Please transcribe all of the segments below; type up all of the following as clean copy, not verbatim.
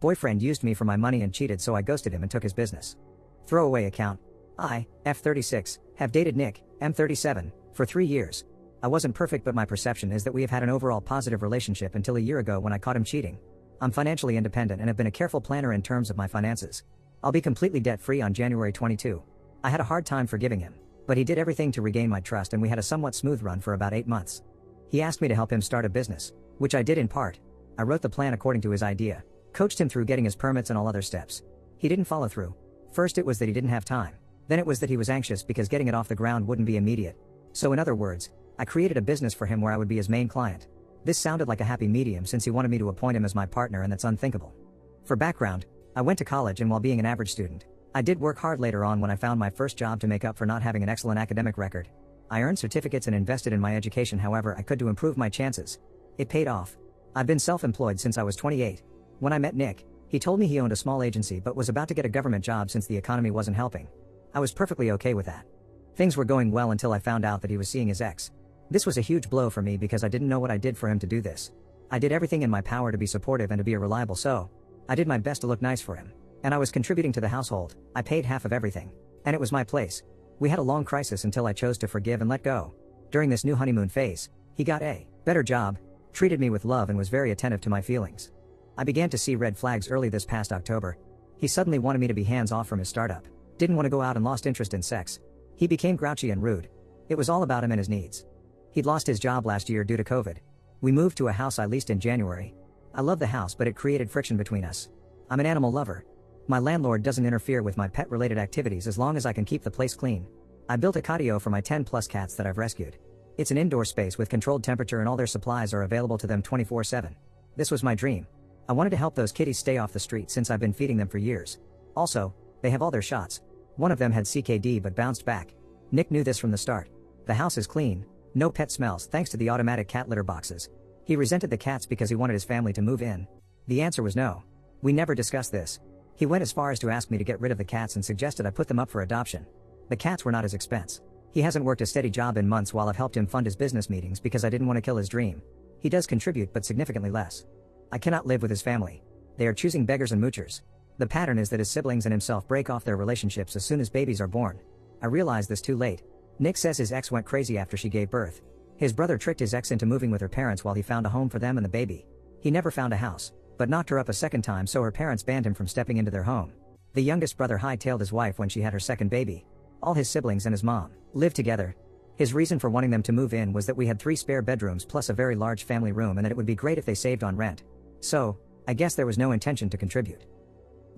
Boyfriend used me for my money and cheated, so I ghosted him and took his business. Throwaway account. I, F36, have dated Nick, M37, for 3 years. I wasn't perfect, but my perception is that we have had an overall positive relationship until a year ago when I caught him cheating. I'm financially independent and have been a careful planner in terms of my finances. I'll be completely debt-free on January 22. I had a hard time forgiving him, but he did everything to regain my trust and we had a somewhat smooth run for about 8 months. He asked me to help him start a business, which I did in part. I wrote the plan according to his idea, coached him through getting his permits and all other steps. He didn't follow through. First it was that he didn't have time. Then it was that he was anxious because getting it off the ground wouldn't be immediate. So in other words, I created a business for him where I would be his main client. This sounded like a happy medium since he wanted me to appoint him as my partner, and that's unthinkable. For background, I went to college, and while being an average student, I did work hard later on when I found my first job to make up for not having an excellent academic record. I earned certificates and invested in my education however I could to improve my chances. It paid off. I've been self-employed since I was 28. When I met Nick, he told me he owned a small agency but was about to get a government job since the economy wasn't helping. I was perfectly okay with that. Things were going well until I found out that he was seeing his ex. This was a huge blow for me because I didn't know what I did for him to do this. I did everything in my power to be supportive and to be a reliable, so I did my best to look nice for him. And I was contributing to the household. I paid half of everything. And it was my place. We had a long crisis until I chose to forgive and let go. During this new honeymoon phase, he got a better job, treated me with love and was very attentive to my feelings. I began to see red flags early this past October. He suddenly wanted me to be hands-off from his startup. Didn't want to go out and lost interest in sex. He became grouchy and rude. It was all about him and his needs. He'd lost his job last year due to COVID. We moved to a house I leased in January. I love the house, but it created friction between us. I'm an animal lover. My landlord doesn't interfere with my pet-related activities as long as I can keep the place clean. I built a catio for my 10+ cats that I've rescued. It's an indoor space with controlled temperature and all their supplies are available to them 24/7. This was my dream. I wanted to help those kitties stay off the street since I've been feeding them for years. Also, they have all their shots. One of them had CKD but bounced back. Nick knew this from the start. The house is clean. No pet smells thanks to the automatic cat litter boxes. He resented the cats because he wanted his family to move in. The answer was no. We never discussed this. He went as far as to ask me to get rid of the cats and suggested I put them up for adoption. The cats were not his expense. He hasn't worked a steady job in months while I've helped him fund his business meetings because I didn't want to kill his dream. He does contribute but significantly less. I cannot live with his family. They are choosing beggars and moochers. The pattern is that his siblings and himself break off their relationships as soon as babies are born. I realized this too late. Nick says his ex went crazy after she gave birth. His brother tricked his ex into moving with her parents while he found a home for them and the baby. He never found a house, but knocked her up a second time, so her parents banned him from stepping into their home. The youngest brother hightailed his wife when she had her second baby. All his siblings and his mom lived together. His reason for wanting them to move in was that we had 3 spare bedrooms plus a very large family room and that it would be great if they saved on rent. So, I guess there was no intention to contribute.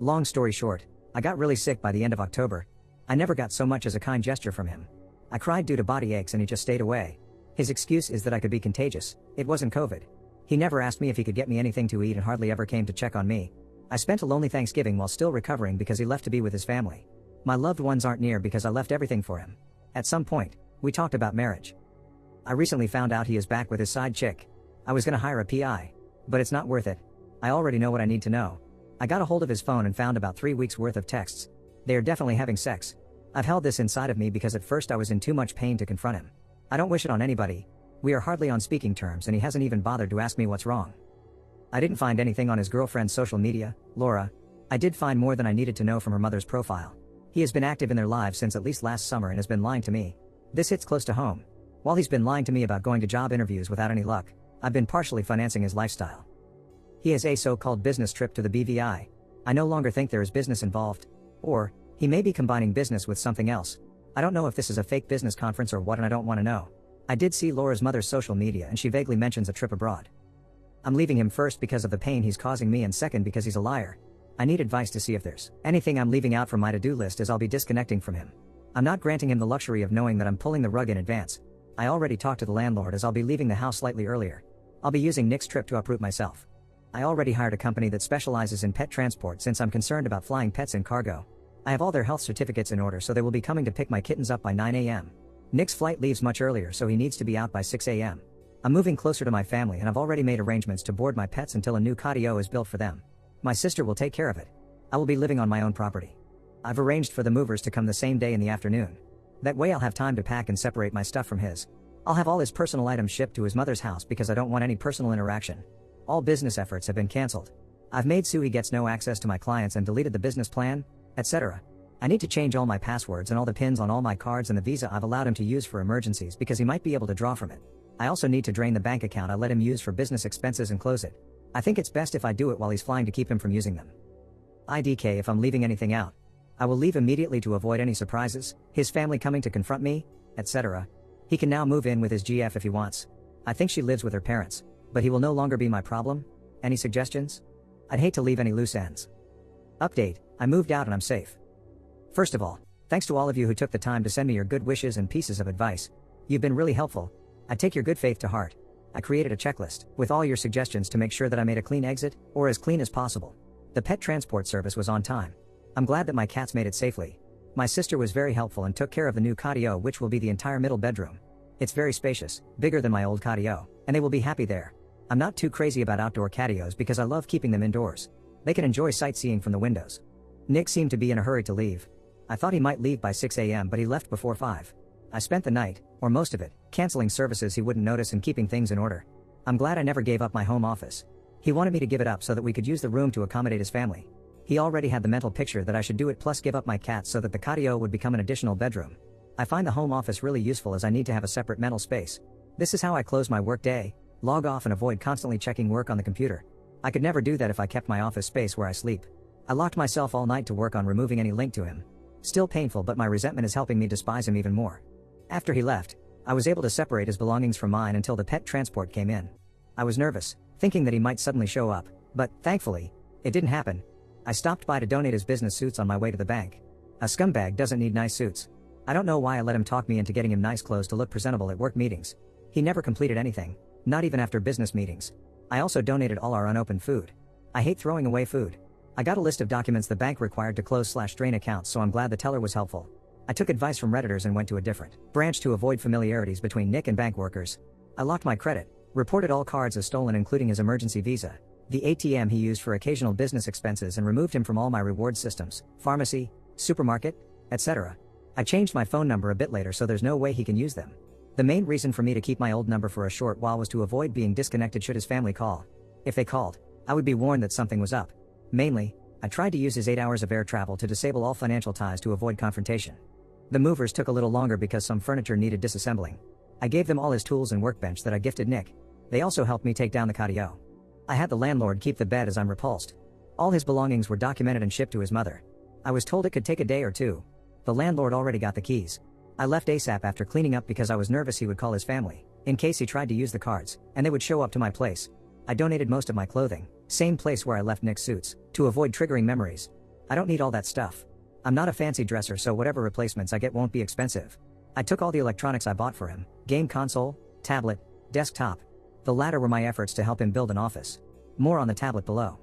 Long story short, I got really sick by the end of October. I never got so much as a kind gesture from him. I cried due to body aches and he just stayed away. His excuse is that I could be contagious. It wasn't COVID. He never asked me if he could get me anything to eat and hardly ever came to check on me. I spent a lonely Thanksgiving while still recovering because he left to be with his family. My loved ones aren't near because I left everything for him. At some point, we talked about marriage. I recently found out he is back with his side chick. I was gonna hire a PI. But it's not worth it. I already know what I need to know. I got a hold of his phone and found about 3 weeks worth of texts. They are definitely having sex. I've held this inside of me because at first I was in too much pain to confront him. I don't wish it on anybody. We are hardly on speaking terms and he hasn't even bothered to ask me what's wrong. I didn't find anything on his girlfriend's social media, Laura. I did find more than I needed to know from her mother's profile. He has been active in their lives since at least last summer and has been lying to me. This hits close to home. While he's been lying to me about going to job interviews without any luck, I've been partially financing his lifestyle. He has a so-called business trip to the BVI. I no longer think there is business involved. Or, he may be combining business with something else. I don't know if this is a fake business conference or what and I don't want to know. I did see Laura's mother's social media and she vaguely mentions a trip abroad. I'm leaving him first because of the pain he's causing me and second because he's a liar. I need advice to see if there's anything I'm leaving out from my to-do list as I'll be disconnecting from him. I'm not granting him the luxury of knowing that I'm pulling the rug in advance. I already talked to the landlord as I'll be leaving the house slightly earlier. I'll be using Nick's trip to uproot myself. I already hired a company that specializes in pet transport since I'm concerned about flying pets in cargo. I have all their health certificates in order so they will be coming to pick my kittens up by 9 a.m. Nick's flight leaves much earlier so he needs to be out by 6 a.m. I'm moving closer to my family and I've already made arrangements to board my pets until a new catio is built for them. My sister will take care of it. I will be living on my own property. I've arranged for the movers to come the same day in the afternoon. That way I'll have time to pack and separate my stuff from his. I'll have all his personal items shipped to his mother's house because I don't want any personal interaction. All business efforts have been cancelled. I've made so he gets no access to my clients and deleted the business plan, etc. I need to change all my passwords and all the pins on all my cards and the Visa I've allowed him to use for emergencies because he might be able to draw from it. I also need to drain the bank account I let him use for business expenses and close it. I think it's best if I do it while he's flying to keep him from using them. IDK if I'm leaving anything out. I will leave immediately to avoid any surprises, his family coming to confront me, etc. He can now move in with his GF if he wants. I think she lives with her parents, but he will no longer be my problem. Any suggestions? I'd hate to leave any loose ends. Update, I moved out and I'm safe. First of all, thanks to all of you who took the time to send me your good wishes and pieces of advice. You've been really helpful. I take your good faith to heart. I created a checklist with all your suggestions to make sure that I made a clean exit, or as clean as possible. The pet transport service was on time. I'm glad that my cats made it safely. My sister was very helpful and took care of the new catio, which will be the entire middle bedroom. It's very spacious, bigger than my old catio, and they will be happy there. I'm not too crazy about outdoor catios because I love keeping them indoors. They can enjoy sightseeing from the windows. Nick seemed to be in a hurry to leave. I thought he might leave by 6 a.m. but he left before 5. I spent the night, or most of it, canceling services he wouldn't notice and keeping things in order. I'm glad I never gave up my home office. He wanted me to give it up so that we could use the room to accommodate his family. He already had the mental picture that I should do it plus give up my cats so that the catio would become an additional bedroom. I find the home office really useful as I need to have a separate mental space. This is how I close my work day, log off and avoid constantly checking work on the computer. I could never do that if I kept my office space where I sleep. I locked myself all night to work on removing any link to him. Still painful, but my resentment is helping me despise him even more. After he left, I was able to separate his belongings from mine until the pet transport came in. I was nervous, thinking that he might suddenly show up, but, thankfully, it didn't happen. I stopped by to donate his business suits on my way to the bank. A scumbag doesn't need nice suits. I don't know why I let him talk me into getting him nice clothes to look presentable at work meetings. He never completed anything, not even after business meetings. I also donated all our unopened food. I hate throwing away food. I got a list of documents the bank required to close/drain accounts, so I'm glad the teller was helpful. I took advice from Redditors and went to a different branch to avoid familiarities between Nick and bank workers. I locked my credit, reported all cards as stolen including his emergency Visa, the ATM he used for occasional business expenses, and removed him from all my reward systems, pharmacy, supermarket, etc. I changed my phone number a bit later so there's no way he can use them. The main reason for me to keep my old number for a short while was to avoid being disconnected should his family call. If they called, I would be warned that something was up. Mainly, I tried to use his 8 hours of air travel to disable all financial ties to avoid confrontation. The movers took a little longer because some furniture needed disassembling. I gave them all his tools and workbench that I gifted Nick. They also helped me take down the catio. I had the landlord keep the bed as I'm repulsed. All his belongings were documented and shipped to his mother. I was told it could take a day or two. The landlord already got the keys. I left ASAP after cleaning up because I was nervous he would call his family, in case he tried to use the cards, and they would show up to my place. I donated most of my clothing, same place where I left Nick's suits, to avoid triggering memories. I don't need all that stuff. I'm not a fancy dresser, so whatever replacements I get won't be expensive. I took all the electronics I bought for him, game console, tablet, desktop. The latter were my efforts to help him build an office. More on the tablet below.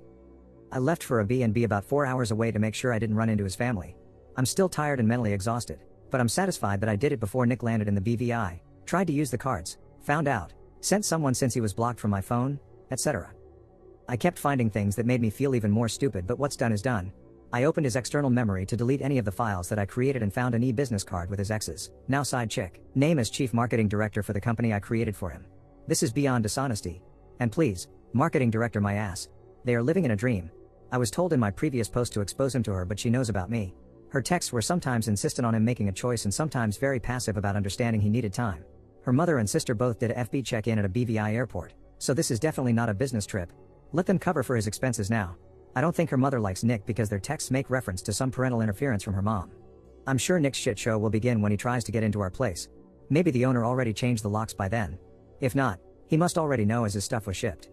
I left for a B&B about 4 hours away to make sure I didn't run into his family. I'm still tired and mentally exhausted, but I'm satisfied that I did it before Nick landed in the BVI, tried to use the cards, found out, sent someone since he was blocked from my phone, etc. I kept finding things that made me feel even more stupid, but what's done is done. I opened his external memory to delete any of the files that I created and found an e-business card with his ex's, now side chick, name as chief marketing director for the company I created for him. This is beyond dishonesty. And please, marketing director my ass. They are living in a dream. I was told in my previous post to expose him to her, but she knows about me. Her texts were sometimes insistent on him making a choice and sometimes very passive about understanding he needed time. Her mother and sister both did a FB check-in at a BVI airport, so this is definitely not a business trip. Let them cover for his expenses now. I don't think her mother likes Nick because their texts make reference to some parental interference from her mom. I'm sure Nick's shit show will begin when he tries to get into our place. Maybe the owner already changed the locks by then. If not, he must already know as his stuff was shipped.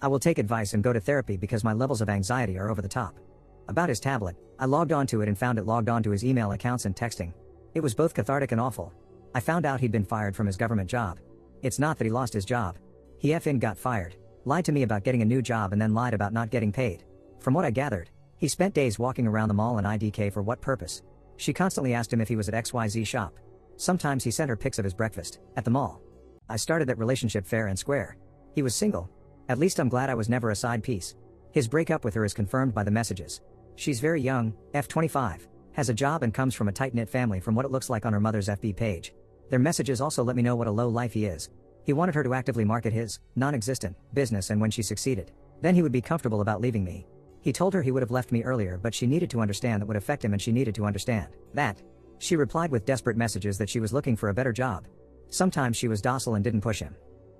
I will take advice and go to therapy because my levels of anxiety are over the top. About his tablet, I logged onto it and found it logged onto his email accounts and texting. It was both cathartic and awful. I found out he'd been fired from his government job. It's not that he lost his job. He effing got fired, lied to me about getting a new job and then lied about not getting paid. From what I gathered, he spent days walking around the mall in IDK for what purpose? She constantly asked him if he was at XYZ shop. Sometimes he sent her pics of his breakfast, at the mall. I started that relationship fair and square. He was single. At least I'm glad I was never a side piece. His breakup with her is confirmed by the messages. She's very young, F25, has a job and comes from a tight-knit family from what it looks like on her mother's FB page. Their messages also let me know what a low life he is. He wanted her to actively market his, non-existent, business, and when she succeeded, then he would be comfortable about leaving me. He told her he would have left me earlier, but she needed to understand that would affect him and she needed to understand that. She replied with desperate messages that she was looking for a better job. Sometimes she was docile and didn't push him.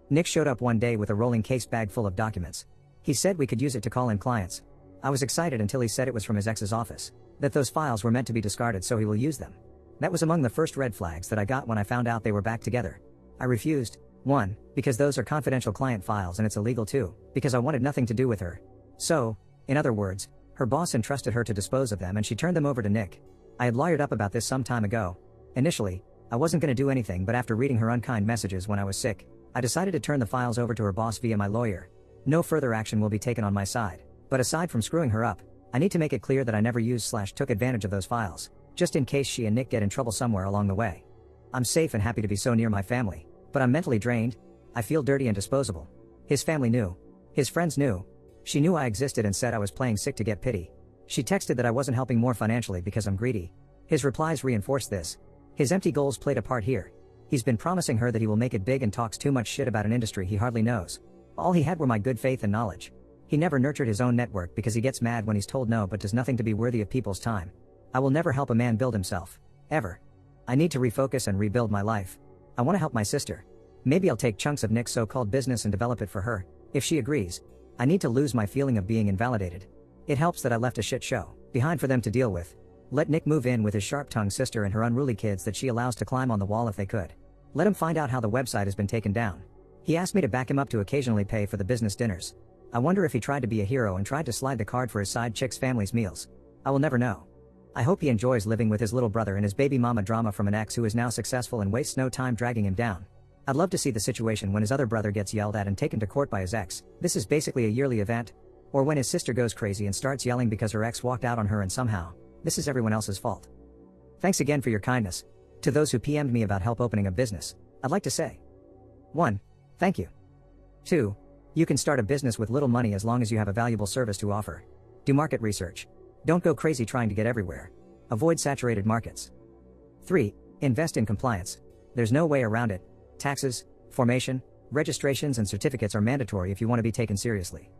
Nick showed up one day with a rolling case bag full of documents. He said we could use it to call in clients. I was excited until he said it was from his ex's office, that those files were meant to be discarded so he will use them. That was among the first red flags that I got when I found out they were back together. I refused. 1, because those are confidential client files and it's illegal. 2, because I wanted nothing to do with her. So, in other words, her boss entrusted her to dispose of them and she turned them over to Nick. I had lawyered up about this some time ago. Initially, I wasn't going to do anything, but after reading her unkind messages when I was sick, I decided to turn the files over to her boss via my lawyer. No further action will be taken on my side. But aside from screwing her up, I need to make it clear that I never used/took advantage of those files, just in case she and Nick get in trouble somewhere along the way. I'm safe and happy to be so near my family, but I'm mentally drained. I feel dirty and disposable. His family knew. His friends knew. She knew I existed and said I was playing sick to get pity. She texted that I wasn't helping more financially because I'm greedy. His replies reinforced this. His empty goals played a part here. He's been promising her that he will make it big and talks too much shit about an industry he hardly knows. All he had were my good faith and knowledge. He never nurtured his own network because he gets mad when he's told no but does nothing to be worthy of people's time. I will never help a man build himself. Ever. I need to refocus and rebuild my life. I want to help my sister. Maybe I'll take chunks of Nick's so-called business and develop it for her, if she agrees. I need to lose my feeling of being invalidated. It helps that I left a shit show behind for them to deal with. Let Nick move in with his sharp-tongued sister and her unruly kids that she allows to climb on the wall if they could. Let him find out how the website has been taken down. He asked me to back him up to occasionally pay for the business dinners. I wonder if he tried to be a hero and tried to slide the card for his side chick's family's meals. I will never know. I hope he enjoys living with his little brother and his baby mama drama from an ex who is now successful and wastes no time dragging him down. I'd love to see the situation when his other brother gets yelled at and taken to court by his ex. This is basically a yearly event. Or when his sister goes crazy and starts yelling because her ex walked out on her and somehow, this is everyone else's fault. Thanks again for your kindness. To those who PM'd me about help opening a business, I'd like to say 1. Thank you. 2. You can start a business with little money as long as you have a valuable service to offer. Do market research. Don't go crazy trying to get everywhere. Avoid saturated markets. 3. Invest in compliance. There's no way around it. Taxes, formation, registrations and certificates are mandatory if you want to be taken seriously.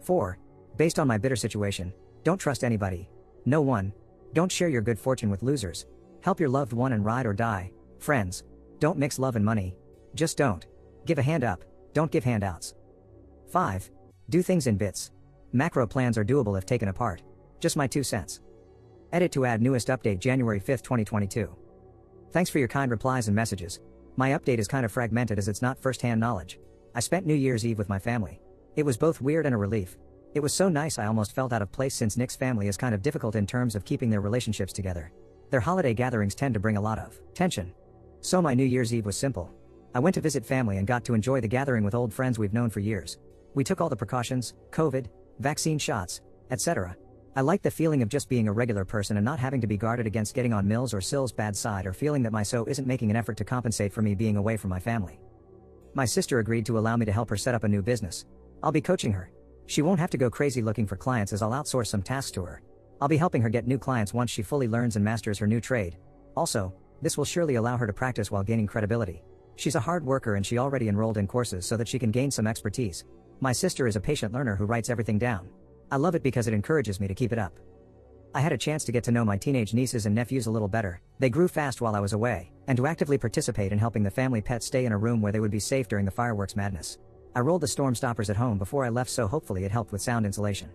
4. Based on my bitter situation, don't trust anybody. No one. Don't share your good fortune with losers. Help your loved one and ride or die. Friends. Don't mix love and money. Just don't. Give a hand up. Don't give handouts. 5. Do things in bits. Macro plans are doable if taken apart. Just my 2 cents. Edit to add newest update January 5, 2022. Thanks for your kind replies and messages. My update is kind of fragmented as it's not first-hand knowledge. I spent New Year's Eve with my family. It was both weird and a relief. It was so nice I almost felt out of place since Nick's family is kind of difficult in terms of keeping their relationships together. Their holiday gatherings tend to bring a lot of tension. So my New Year's Eve was simple. I went to visit family and got to enjoy the gathering with old friends we've known for years. We took all the precautions, COVID, vaccine shots, etc. I like the feeling of just being a regular person and not having to be guarded against getting on Mills or Sill's bad side or feeling that my so isn't making an effort to compensate for me being away from my family. My sister agreed to allow me to help her set up a new business. I'll be coaching her. She won't have to go crazy looking for clients as I'll outsource some tasks to her. I'll be helping her get new clients once she fully learns and masters her new trade. Also, this will surely allow her to practice while gaining credibility. She's a hard worker and she already enrolled in courses so that she can gain some expertise. My sister is a patient learner who writes everything down. I love it because it encourages me to keep it up. I had a chance to get to know my teenage nieces and nephews a little better. They grew fast while I was away, and to actively participate in helping the family pet stay in a room where they would be safe during the fireworks madness. I rolled the storm stoppers at home before I left, so hopefully it helped with sound insulation.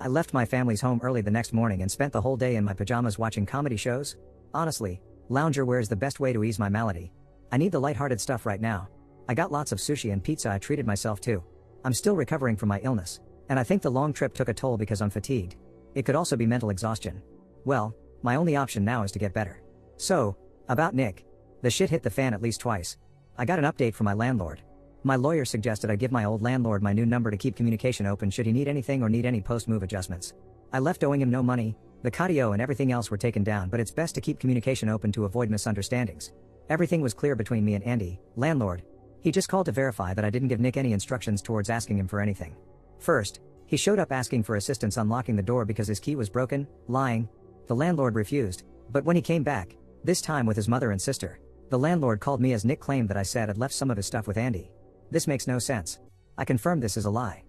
I left my family's home early the next morning and spent the whole day in my pajamas watching comedy shows. Honestly, lounger wear is the best way to ease my malady. I need the lighthearted stuff right now. I got lots of sushi and pizza. I treated myself to. I'm still recovering from my illness, and I think the long trip took a toll because I'm fatigued. It could also be mental exhaustion. Well, my only option now is to get better. So, about Nick. The shit hit the fan at least twice. I got an update from my landlord. My lawyer suggested I give my old landlord my new number to keep communication open should he need anything or need any post-move adjustments. I left owing him no money. The catio and everything else were taken down, but it's best to keep communication open to avoid misunderstandings. Everything was clear between me and Andy, landlord. He just called to verify that I didn't give Nick any instructions towards asking him for anything. First, he showed up asking for assistance unlocking the door because his key was broken, lying. The landlord refused, but when he came back, this time with his mother and sister, the landlord called me as Nick claimed that I said I'd left some of his stuff with Andy. This makes no sense. I confirmed this is a lie.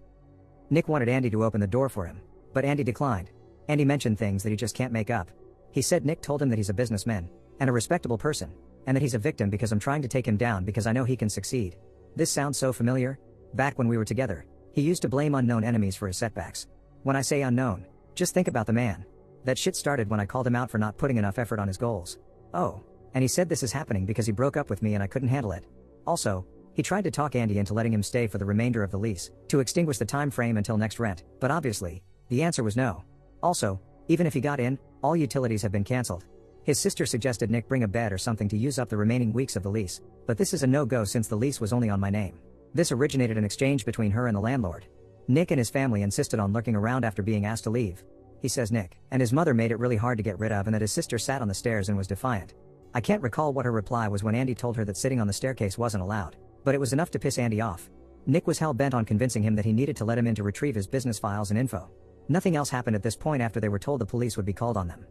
Nick wanted Andy to open the door for him, But Andy declined. Andy mentioned things that he just can't make up. He said Nick told him that he's a businessman, and a respectable person, and that he's a victim because I'm trying to take him down because I know he can succeed. This sounds so familiar. Back when we were together, he used to blame unknown enemies for his setbacks. When I say unknown, just think about the man. That shit started when I called him out for not putting enough effort on his goals. Oh, and he said this is happening because he broke up with me and I couldn't handle it. Also, he tried to talk Andy into letting him stay for the remainder of the lease, to extinguish the time frame until next rent, but obviously, the answer was no. Also, even if he got in, all utilities have been cancelled. His sister suggested Nick bring a bed or something to use up the remaining weeks of the lease, but this is a no-go since the lease was only on my name. This originated an exchange between her and the landlord. Nick and his family insisted on lurking around after being asked to leave. He says Nick and his mother made it really hard to get rid of and that his sister sat on the stairs and was defiant. I can't recall what her reply was when Andy told her that sitting on the staircase wasn't allowed, but it was enough to piss Andy off. Nick was hell-bent on convincing him that he needed to let him in to retrieve his business files and info. Nothing else happened at this point after they were told the police would be called on them.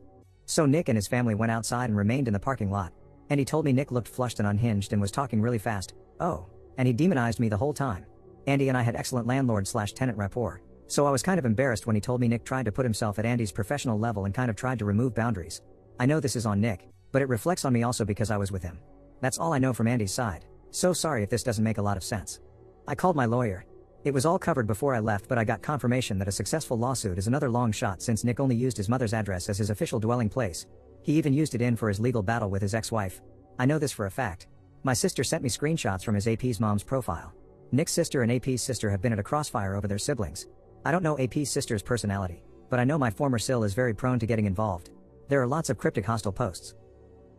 So Nick and his family went outside and remained in the parking lot. And he told me Nick looked flushed and unhinged and was talking really fast. Oh, and he demonized me the whole time. Andy and I had excellent landlord/tenant rapport, so I was kind of embarrassed when he told me Nick tried to put himself at Andy's professional level and kind of tried to remove boundaries. I know this is on Nick, but it reflects on me also because I was with him. That's all I know from Andy's side. So sorry if this doesn't make a lot of sense. I called my lawyer. It was all covered before I left, but I got confirmation that a successful lawsuit is another long shot since Nick only used his mother's address as his official dwelling place. He even used it in for his legal battle with his ex-wife. I know this for a fact. My sister sent me screenshots from his AP's mom's profile. Nick's sister and AP's sister have been at a crossfire over their siblings. I don't know AP's sister's personality, but I know my former SIL is very prone to getting involved. There are lots of cryptic hostile posts.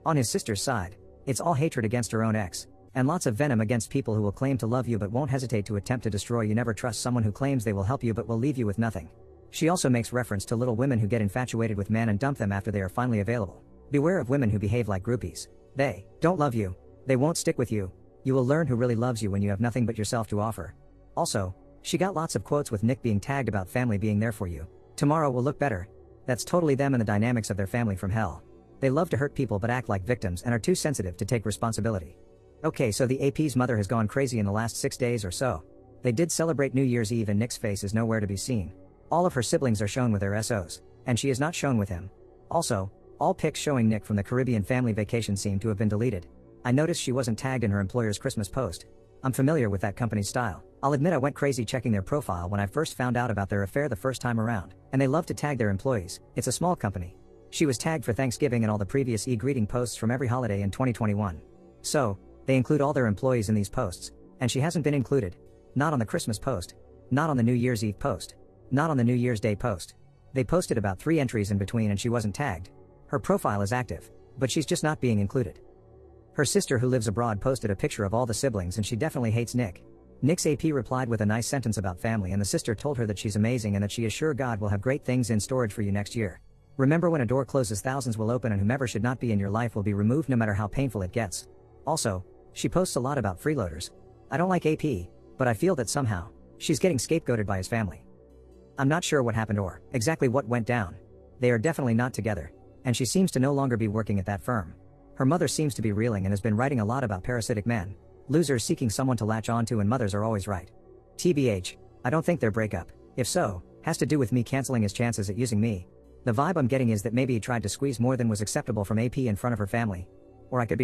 On his sister's side, it's all hatred against her own ex, and lots of venom against people who will claim to love you but won't hesitate to attempt to destroy you. Never trust someone who claims they will help you but will leave you with nothing. She also makes reference to little women who get infatuated with men and dump them after they are finally available. Beware of women who behave like groupies. They don't love you. They won't stick with you. You will learn who really loves you when you have nothing but yourself to offer. Also, she got lots of quotes with Nick being tagged about family being there for you. Tomorrow will look better. That's totally them and the dynamics of their family from hell. They love to hurt people but act like victims and are too sensitive to take responsibility. Okay, so the AP's mother has gone crazy in the last 6 days or so. They did celebrate New Year's Eve and Nick's face is nowhere to be seen. All of her siblings are shown with their SOs, and she is not shown with him. Also, all pics showing Nick from the Caribbean family vacation seem to have been deleted. I noticed she wasn't tagged in her employer's Christmas post. I'm familiar with that company's style. I'll admit I went crazy checking their profile when I first found out about their affair the first time around, and they love to tag their employees. It's a small company. She was tagged for Thanksgiving and all the previous e-greeting posts from every holiday in 2021. So, they include all their employees in these posts, and she hasn't been included. Not on the Christmas post. Not on the New Year's Eve post. Not on the New Year's Day post. They posted about 3 entries in between and she wasn't tagged. Her profile is active, but she's just not being included. Her sister who lives abroad posted a picture of all the siblings and she definitely hates Nick. Nick's AP replied with a nice sentence about family and the sister told her that she's amazing and that she is sure God will have great things in storage for you next year. Remember, when a door closes, thousands will open and whomever should not be in your life will be removed no matter how painful it gets. Also, she posts a lot about freeloaders. I don't like AP, but I feel that somehow, she's getting scapegoated by his family. I'm not sure what happened or exactly what went down. They are definitely not together, and she seems to no longer be working at that firm. Her mother seems to be reeling and has been writing a lot about parasitic men, losers seeking someone to latch onto, and mothers are always right. TBH, I don't think their breakup, if so, has to do with me canceling his chances at using me. The vibe I'm getting is that maybe he tried to squeeze more than was acceptable from AP in front of her family. Or I could be wrong.